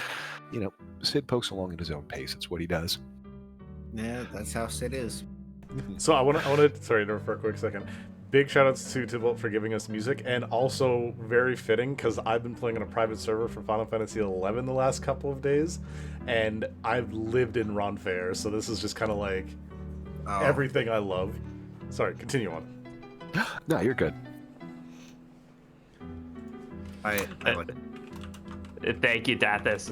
Sid pokes along at his own pace. It's what he does. Yeah, that's how Sid is. So I want to sorry for a quick second. Big shout outs to Tybalt for giving us music, and also very fitting because I've been playing on a private server for Final Fantasy XI the last couple of days, and I've lived in Ronfair, so this is just kind of like everything I love. Sorry, continue on. No, you're good. I like it. Thank you, Dathis.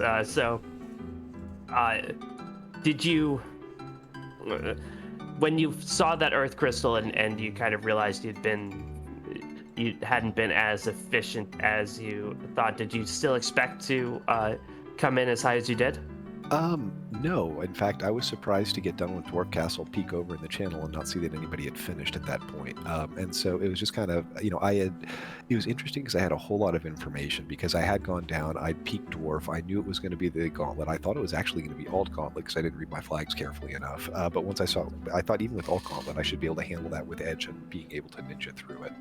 Did you, when you saw that Earth Crystal and you kind of realized you hadn't been as efficient as you thought, did you still expect to come in as high as you did? No. In fact, I was surprised to get done with Dwarf Castle, peek over in the channel, and not see that anybody had finished at that point. And so it was just kind of, it was interesting because I had a whole lot of information because I had gone down, I'd peeked Dwarf, I knew it was going to be the Gauntlet. I thought it was actually going to be Alt Gauntlet because I didn't read my flags carefully enough. But once I thought even with Alt Gauntlet, I should be able to handle that with Edge and being able to ninja through it.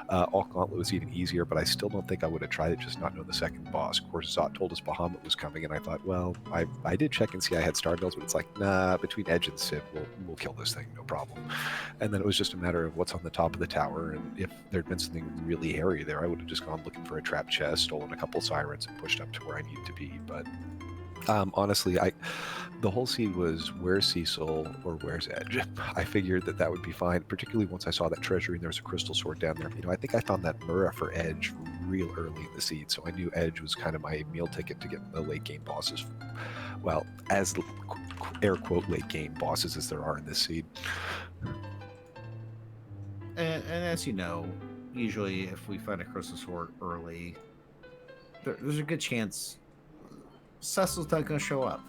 Alt Gauntlet was even easier, but I still don't think I would have tried it, just not know the second boss. Of course, Zot told us Bahamut was coming, and I thought, well, I did check and see I had Star Bells, but it's like, nah, between Edge and Sid, we'll kill this thing, no problem. And then it was just a matter of what's on the top of the tower, and if there'd been something really hairy there, I would have just gone looking for a trap chest, stolen a couple sirens, and pushed up to where I needed to be. But honestly, the whole seed was where's Cecil or where's Edge. I figured that would be fine, particularly once I saw that treasury and there was a crystal sword down there. I think I found that Murrah for Edge real early in the seed, so I knew Edge was kind of my meal ticket to get the late game bosses. Well, as air quote late game bosses as there are in this seed. And as you know, usually if we find a crystal sword early, there's a good chance Cecil's not going to show up.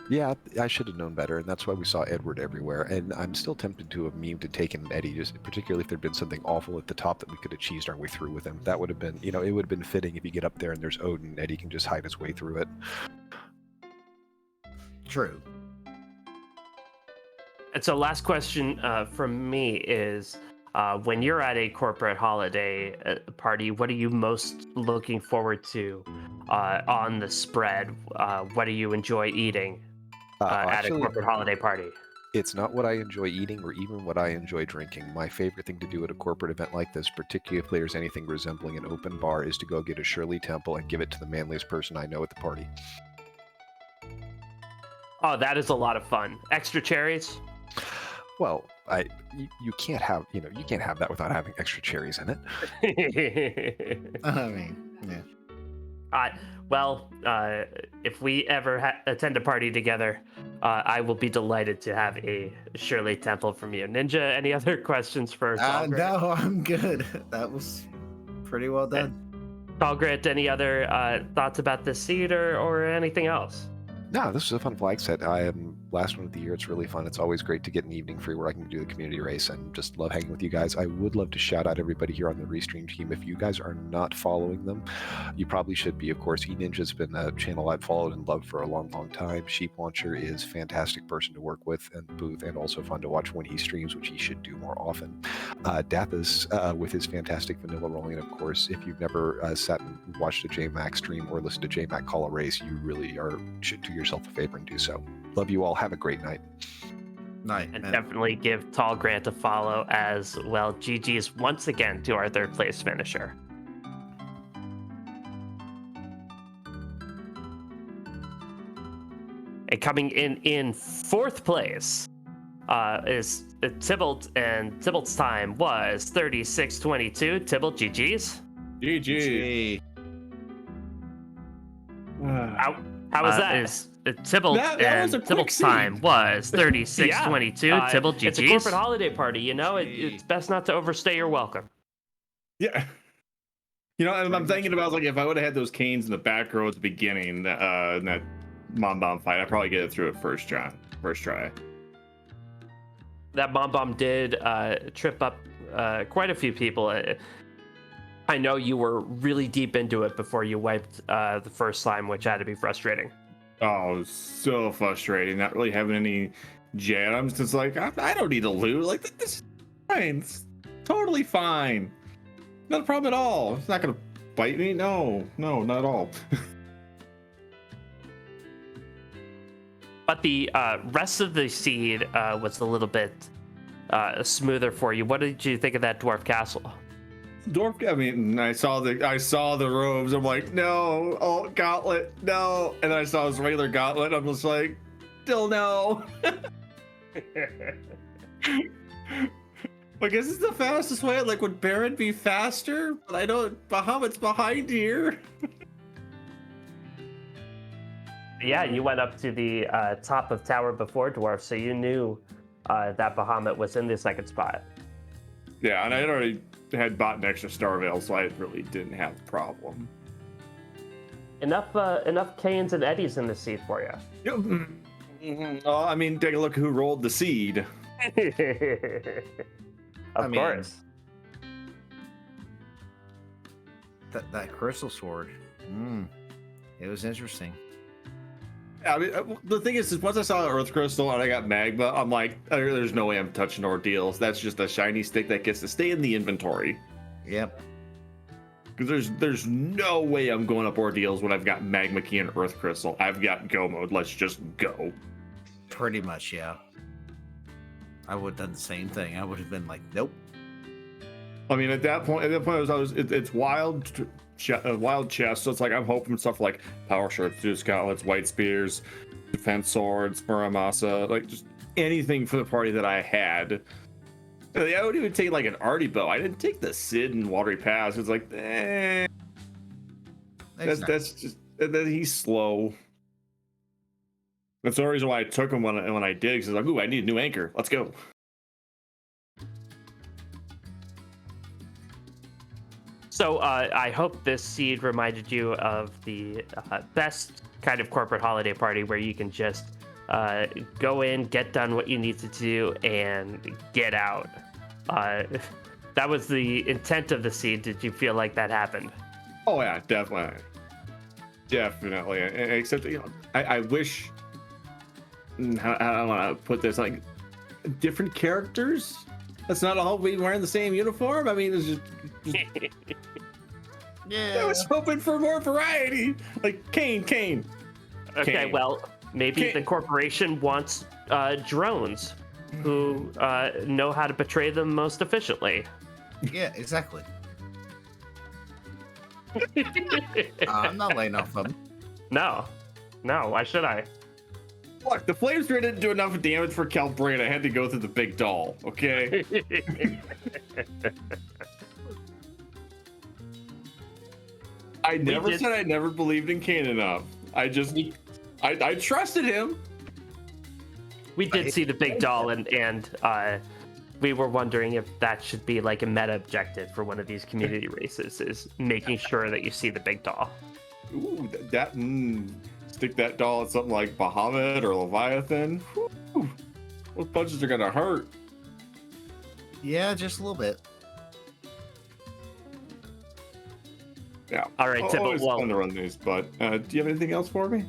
Yeah, I should have known better, and that's why we saw Edward everywhere. And I'm still tempted to have memed to taken Eddie, just particularly if there'd been something awful at the top that we could have cheesed our way through with him. That would have been, it would have been fitting if you get up there and there's Odin, Eddie can just hide his way through it. True. And so last question from me is, when you're at a corporate holiday party, what are you most looking forward to on the spread? What do you enjoy eating at a corporate holiday party? It's not what I enjoy eating or even what I enjoy drinking. My favorite thing to do at a corporate event like this, particularly if there's anything resembling an open bar, is to go get a Shirley Temple and give it to the manliest person I know at the party. Oh, that is a lot of fun. Extra cherries? Well, you can't have that without having extra cherries in it. I mean, yeah. If we ever attend a party together, I will be delighted to have a Shirley Temple from you. Ninja, any other questions for Talgrit? No, I'm good. That was pretty well done. Talgrit, any other thoughts about this seed or anything else? No, this is a fun flag set. I am last one of the year. It's really fun. It's always great to get an evening free where I can do the community race and just love hanging with you guys. I would love to shout out everybody here on the Restream team. If you guys are not following them, you probably should be. Of course, eNinja's been a channel I've followed and loved for a long, long time. Sheep Launcher is a fantastic person to work with and booth, and also fun to watch when he streams, which he should do more often. Dathis with his fantastic vanilla rolling. And of course, if you've never sat and watched a JMac stream or listened to JMac call a race, you really should do yourself a favor and do so. Love you all. Have a great night. Night. And definitely give Tall Grant a follow as well. GG's once again to our third place finisher. And coming in fourth place is Tybalt, and Tybalt's time was 36:22. Tybalt, GG's. GG. How was that? Tybalt and Tybalt's time was 36:22. Tybalt, GG's. It's a corporate holiday party, it's best not to overstay your welcome. Yeah. I'm thinking about like if I would have had those canes in the back row at the beginning in that Mom Bomb fight, I'd probably get it through it first try. That Mom Bomb did trip up quite a few people. I know you were really deep into it before you wiped the first slime, which had to be frustrating. Oh, it was so frustrating. Not really having any jet. I'm just like, I don't need to loot. Like, this is fine. It's totally fine. Not a problem at all. It's not gonna bite me. No, not at all. But the rest of the seed was a little bit smoother for you. What did you think of that Dwarf Castle? I mean, I saw the robes. I'm like, no, oh, gauntlet, no. And then I saw his regular gauntlet. I'm just like, still no. Like, is this the fastest way? Like, would Baron be faster? But I don't. Bahamut's behind here. Yeah, you went up to the top of tower before Dwarf, so you knew that Bahamut was in the second spot. Yeah, and I had already had bought an extra Star Veil, so I really didn't have a problem. Enough Canes and Eddies in the seed for you. Oh, I mean, take a look who rolled the seed. Of course. That crystal sword. It was interesting. I mean, the thing is once I saw Earth Crystal and I got Magma, I'm like, there's no way I'm touching Ordeals. That's just a shiny stick that gets to stay in the inventory. Yep. Because there's no way I'm going up Ordeals when I've got Magma Key and Earth Crystal. I've got go mode. Let's just go. Pretty much, yeah. I would have done the same thing. I would have been like, nope. I mean, at that point, it's wild chest, so it's like I'm hoping stuff like power shirts, Zeus gauntlets, white spears, defense swords, Muramasa, like just anything for the party that I had. I would even take like an arty bow. I didn't take the Sid and Watery Pass. It's like, that's just that he's slow. That's the reason why I took him when I did, because I was like, ooh, I need a new anchor. Let's go. So I hope this seed reminded you of the best kind of corporate holiday party where you can just go in, get done what you need to do, and get out. That was the intent of the seed. Did you feel like that happened? Oh yeah, definitely. Except, you know, I wish. How I want to put this, like, different characters. That's not all be wearing the same uniform. I mean, it's just yeah. I was hoping for more variety. Like Kane. Okay, Kane. well, maybe Kane. the corporation wants drones who know how to betray them most efficiently. Yeah, exactly. I'm not laying off them. No, why should I? Look, the Flame Spear didn't do enough damage for Calbrain. I had to go through the big doll, okay? I never said I never believed in Kane enough. I trusted him. We did see the big doll, and we were wondering if that should be like a meta objective for one of these community races, is making sure that you see the big doll. Ooh, stick that doll at something like Bahamut or Leviathan. Whew. Those punches are gonna hurt. Yeah, just a little bit. Yeah. All right, Tibble. Always Well, fun to run these, but do you have anything else for me?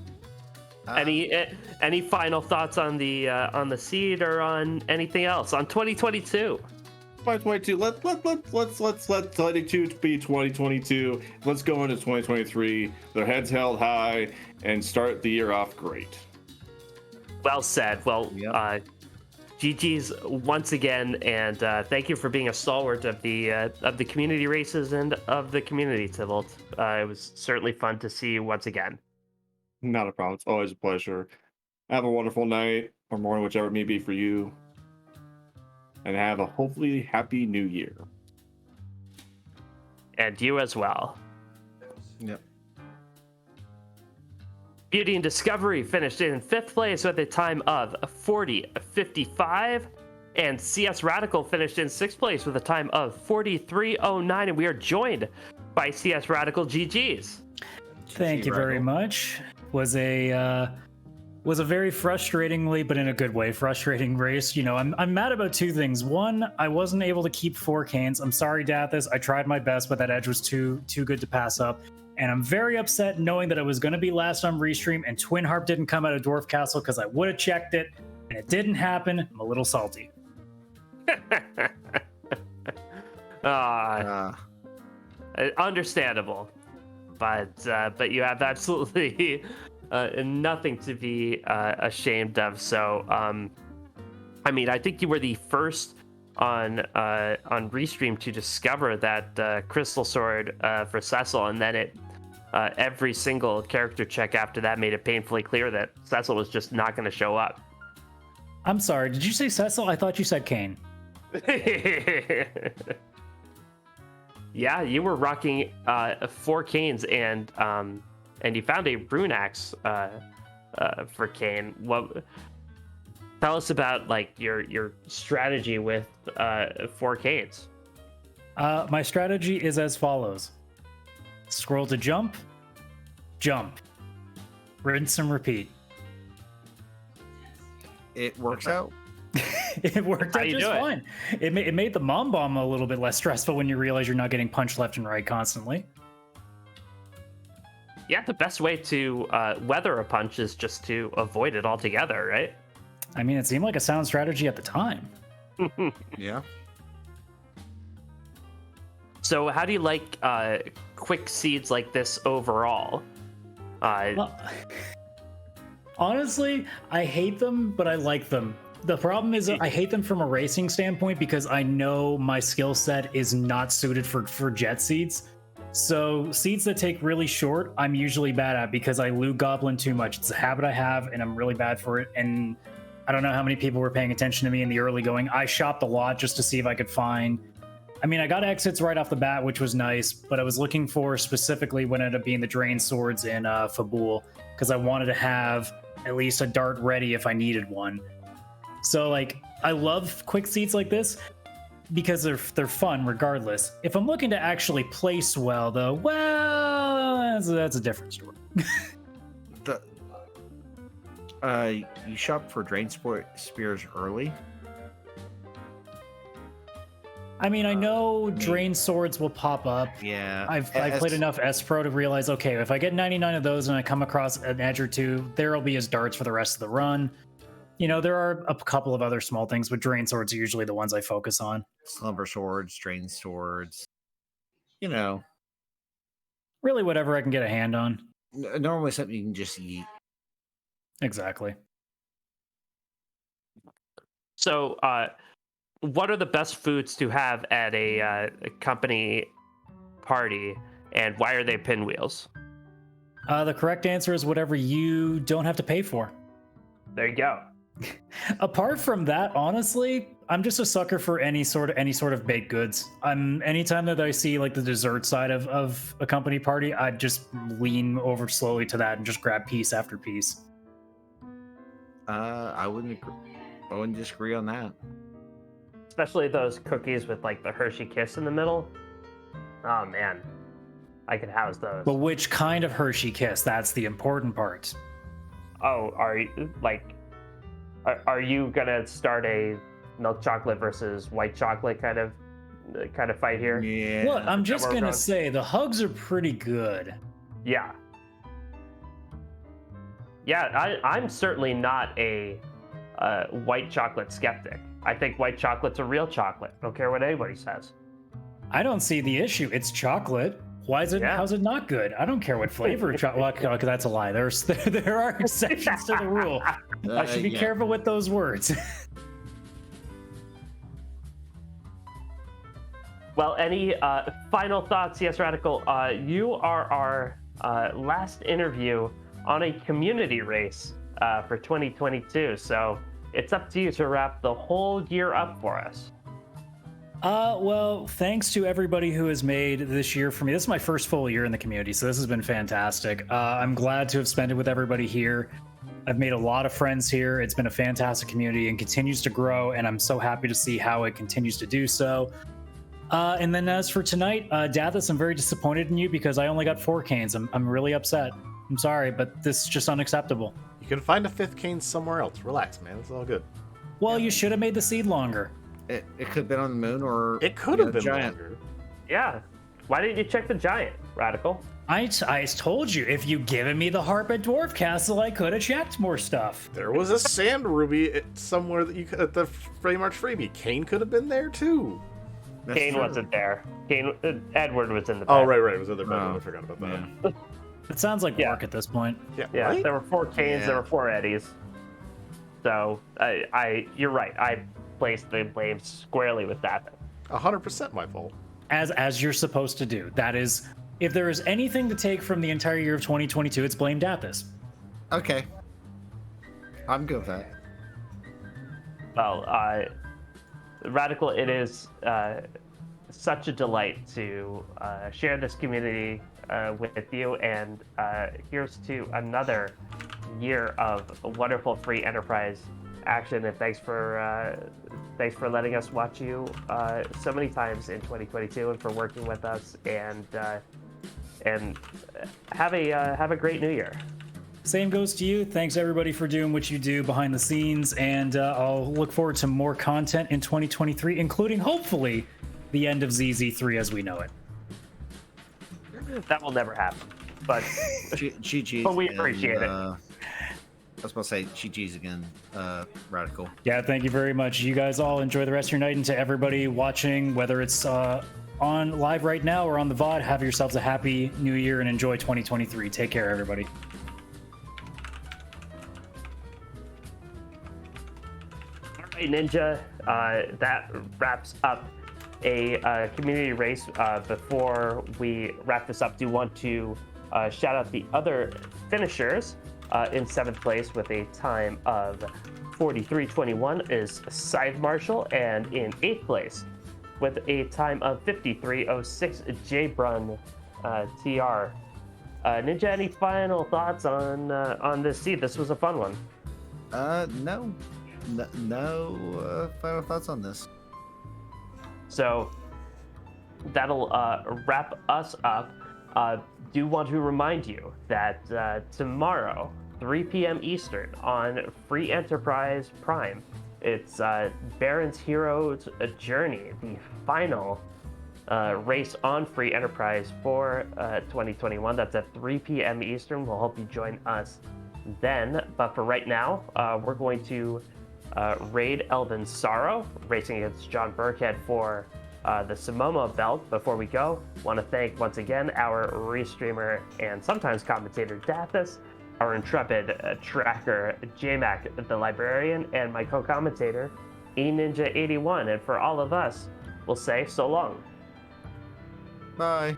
any final thoughts on the seed or on anything else on 2022? 2022. Let's let 22 be 2022. Let's go into 2023. Their heads held high and start the year off great. Well said. Well, Yep. GG's once again, and thank you for being a stalwart of the community races and of the community, Tybalt. It was certainly fun to see you once again. Not a problem. It's always a pleasure. Have a wonderful night or morning, whichever it may be for you. And have a hopefully happy new year. And you as well. Yep. Beauty and Discovery finished in 5th place with a time of 40:55. And CS Radical finished in 6th place with a time of 43:09. And we are joined by CS Radical. GG's. Thank you very much. Was a very frustratingly, but in a good way, frustrating race. You know, I'm mad about two things. One, I wasn't able to keep 4 Canes. I'm sorry, Dathis. I tried my best, but that edge was too good to pass up. And I'm very upset knowing that I was going to be last on Restream and Twin Harp didn't come out of Dwarf Castle because I would have checked it. and it didn't happen. I'm a little salty. Understandable, but you have absolutely nothing to be ashamed of. So, I mean, I think you were the first on Restream to discover that crystal sword for Cecil, and then every single character check after that made it painfully clear that Cecil was just not going to show up. I'm sorry, did you say Cecil? I thought you said Kane. Yeah, you were rocking 4 Canes, and you found a rune axe for Kane. Tell us about like your strategy with 4 Canes. My strategy is as follows: scroll to jump, rinse and repeat. It works out. It worked out just fine. It made the mom bomb a little bit less stressful when you realize you're not getting punched left and right constantly. Yeah, the best way to weather a punch is just to avoid it altogether, right? I mean, it seemed like a sound strategy at the time. Yeah. So how do you like quick seeds like this overall? Well, honestly, I hate them, but I like them. The problem is I hate them from a racing standpoint because I know my skill set is not suited for jet seeds. So seeds that take really short, I'm usually bad at because I loot goblin too much. It's a habit I have, and I'm really bad for it. And I don't know how many people were paying attention to me in the early going. I shopped a lot just to see if I could find. I mean, I got exits right off the bat, which was nice, but I was looking for specifically what ended up being the drain swords in Fabul because I wanted to have at least a dart ready if I needed one. So like, I love quick seats like this because they're fun regardless. If I'm looking to actually place well, though, well, that's a different story. You shop for drain spears early. I mean, I know drain swords will pop up. Yeah. I've played enough S Pro to realize, okay, if I get 99 of those and I come across an edge or two, there'll be his darts for the rest of the run. You know, there are a couple of other small things, but drain swords are usually the ones I focus on. Slumber swords, drain swords. You know. Really whatever I can get a hand on. Normally something you can just eat. Exactly. So, what are the best foods to have at a company party, and why are they pinwheels? The correct answer is whatever you don't have to pay for. There you go. Apart from that, honestly, I'm just a sucker for any sort of baked goods. Anytime that I see like the dessert side of a company party, I just lean over slowly to that and just grab piece after piece. I wouldn't disagree on that. Especially those cookies with like the Hershey Kiss in the middle. Oh man, I could house those. But which kind of Hershey Kiss? That's the important part. Oh, are you gonna start a milk chocolate versus white chocolate kind of fight here? Yeah. Look, I'm just gonna say the hugs are pretty good. Yeah. Yeah, I'm certainly not a white chocolate skeptic. I think white chocolate's a real chocolate. I don't care what anybody says. I don't see the issue. It's chocolate. Why is it? Yeah. How's it not good? I don't care what flavor chocolate. Well, that's a lie. There are exceptions to the rule. I should be careful with those words. Well, any final thoughts? Yes, Radical. You are our last interview on a community race for 2022. So it's up to you to wrap the whole year up for us. Well, thanks to everybody who has made this year for me. This is my first full year in the community, so this has been fantastic. I'm glad to have spent it with everybody here. I've made a lot of friends here. It's been a fantastic community and continues to grow, and I'm so happy to see how it continues to do so. And then as for tonight, Dathis, I'm very disappointed in you because I only got 4 canes. I'm really upset. I'm sorry, but this is just unacceptable. You can find a 5th cane somewhere else. Relax, man. It's all good. Well, you should have made the seed longer. It could have been on the moon, or it could have been giant. longer. Yeah. Why didn't you check the giant, Radical? I told you, if you given me the harp at Dwarf Castle, I could have checked more stuff. There was a sand ruby somewhere that you could, at the Frame Arch freebie. Kane could have been there too. That's Kane true. wasn't there. Edward was in the Oh, back. right. It was other bedroom. Oh, I forgot about that. yeah. It sounds like Yeah. work at this point. Yeah, right? there were 4 Kanes, there Yeah. were 4 Eddies. So you're right. I placed the blame squarely with that. 100% my fault. As you're supposed to do. That is, if there is anything to take from the entire year of 2022, it's blame Dathis. Okay. I'm good with that. Well, Radical, it is such a delight to share this community with you, and here's to another year of wonderful free enterprise action. And thanks for letting us watch you so many times in 2022, and for working with us, and have a great new year. Same goes to you. Thanks everybody for doing what you do behind the scenes, and I'll look forward to more content in 2023, including hopefully the end of ZZ3 as we know it. That will never happen, but GG's. But we appreciate it. I was about to say GG's again, Radical. Yeah, thank you very much. You guys all enjoy the rest of your night, and to everybody watching, whether it's on live right now or on the VOD, have yourselves a happy new year and enjoy 2023. Take care, everybody. All right, Ninja, that wraps up a community race. Before we wrap this up, do want to shout out the other finishers. In 7th place with a time of 43:21 is Scythe Marshall, and in 8th place with a time of 53:06, J Brun TR. Ninja, any final thoughts on this seed? This was a fun one. No final thoughts on this. So that'll wrap us up. Do want to remind you that tomorrow, 3 p.m. Eastern, on Free Enterprise Prime, it's Baron's Hero's Journey, the final race on Free Enterprise for 2021. That's at 3 p.m. Eastern. We'll hope you join us then. But for right now, we're going to raid Elven Sorrow, racing against John Burkhead for the Samoma belt. Before we go, want to thank once again our restreamer and sometimes commentator Dathis, our intrepid tracker JMac the Librarian, and my co-commentator eNinja81. And for all of us, we'll say so long. Bye.